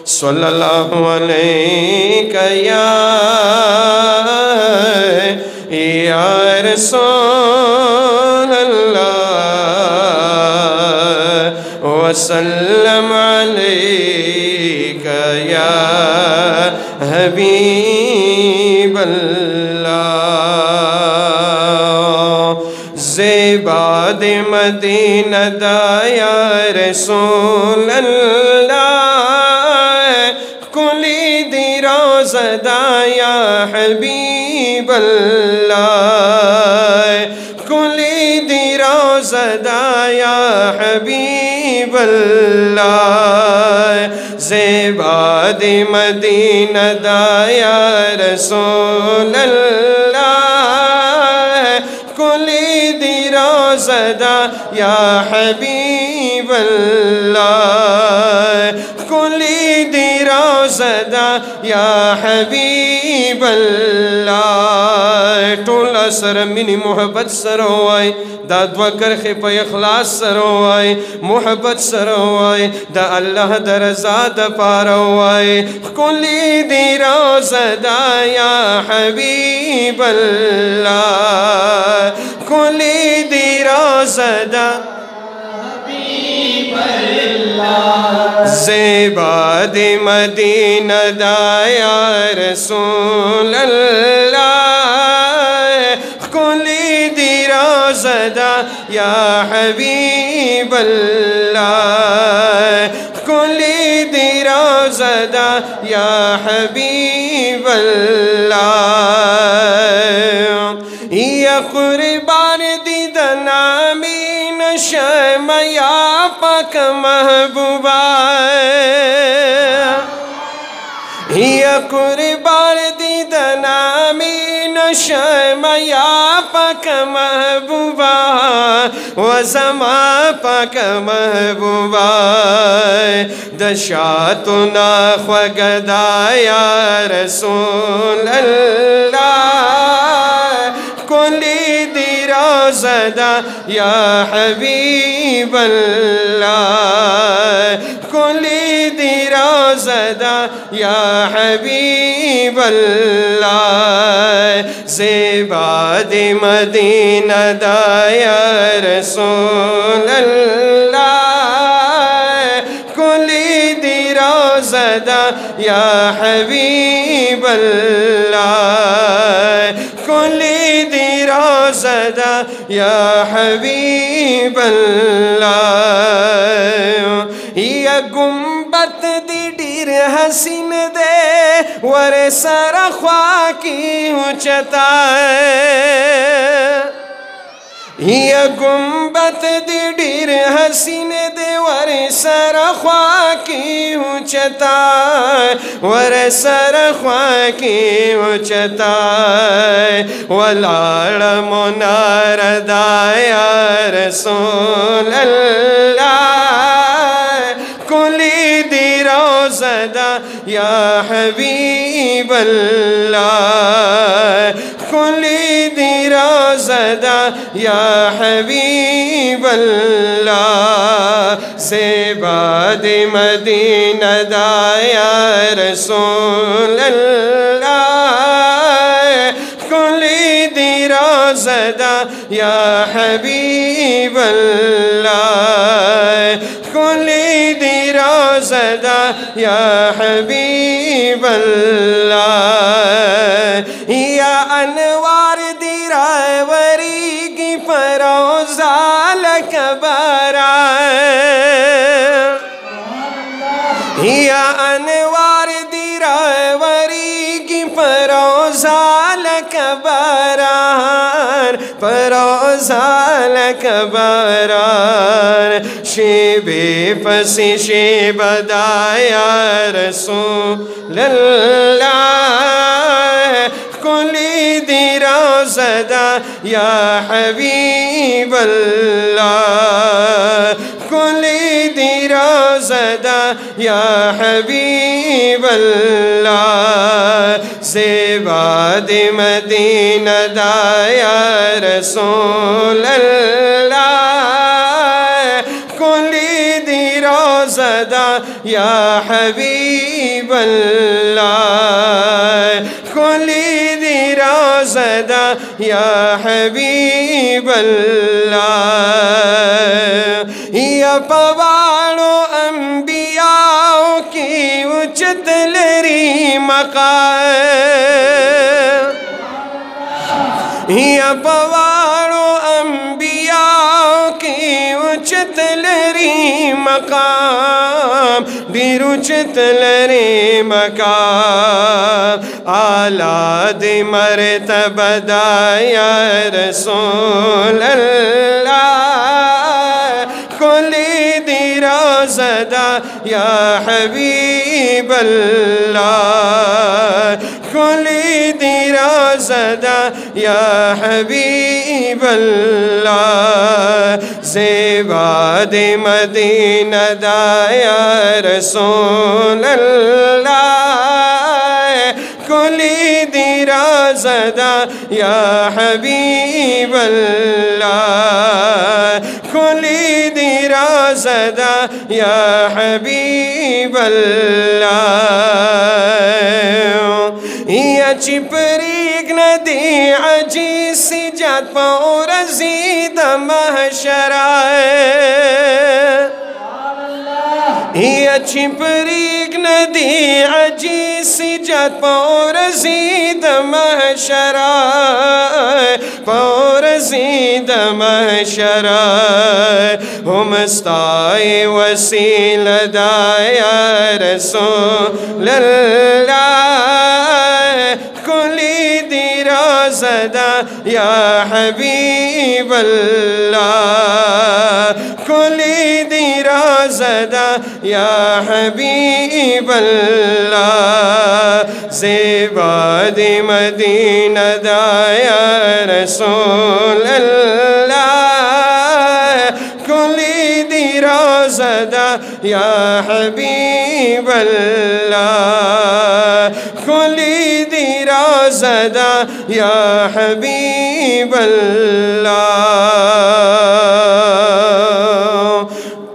صلی اللہ علیہ یا رسول اللہ وسلم علیک یا حبیب اللہ زیباد مدینہ دا یا رسول اللہ کلی دی روزہ دا یا حبیب اللہ کلی دی روزہ دا یا حبیب اللہ زیباد مدینہ دا یا رسول اللہ کلی دی روزہ دا یا حبیب اللہ کلی دی روزہ دا یا حبیب اللہ ٹولا سر منی محبت سروائی دا دعا کرخی پا اخلاص سروائی محبت سروائی دا اللہ در رضا دا پاروائی کلی دی روزہ دا یا حبیب اللہ کلی دی روزہ دا زیباد مدینہ دا یا رسول اللہ کلی دی روزہ دا یا حبیب اللہ کلی دی روزہ دا یا حبیب اللہ یا قربان دیدن آمین شم یا پاک محبوبہ یا قربان دیدن آمین شم یا پاک محبوبہ وزما پاک محبوبہ دشاتنا خوگدا یا رسول اللہ کلی دی روزہ دا یا حبیب اللہ کلی دی روزہ دا یا حبیب اللہ زیباد مدینہ دا یا رسول اللہ کلی دی روزہ دا یا حبیب اللہ کلی دی روزہ دا یا حبیب اللہ یا گنبت دی ڈیر حسین دے ور سر خواکی اونچتا یا گنبت دی ڈیر حسین دے ور سر خواکی اونچتا ور سر خواکی اونچتا ولاڑ منار دا یا رسول اللہ کلی دی روزہ دا یا حبیب اللہ کلی دی روزہ دا یا حبیب اللہ زیباد مدینہ دا یا رسول اللہ کلی دی روزہ دا یا حبیب اللہ کلی دی روزہ دا یا حبیب اللہ یا انوار دی رائوری کی فروزہ لکبرہ یا انوار دی رائوری کی فروزہ لکبرہ فروزہ لکبرہ شیب پسی شیب دا یا رسول اللہ کلی دی روزہ دا یا حبیب اللہ کلی دی روزہ دا یا حبیب اللہ زیباد مدینہ دا یا رسول اللہ کلی دی روزہ دا یا حبیب اللہ کھلی دی روزہ یا حبیب اللہ یا پواڑو انبیاء کی اچت لری مقام یا پواڑو انبیاء کی اچت لری مقام دیر اچت لری مقام اعلیٰ دی مرتبہ دا یا رسول اللہ کھلی دی روزہ دا یا حبیب اللہ کھلی دی روزہ دا یا حبیب اللہ زیبا دی مدینہ دا یا رسول اللہ کھلی دی روزہ دا یا حبیب اللہ کھلی دی روزہ دا یا حبیب اللہ یا چپریک ندی عجی سی جات پاؤ رزید محشرائے یا چپریک ندی عجی سی جات پاؤ رزید محشرائے پاؤ رزید محشرائے ہم استائی وسیل دا یا رسول اللہ کھلی دی روزہ دا یا حبیب اللہ کھلی دی روزہ دا یا حبیب اللہ زیبا دی مدینہ دا یا رسول اللہ کھلی دی روزہ دا یا حبیب اللہ کھلی دی روزہ دا یا حبیب اللہ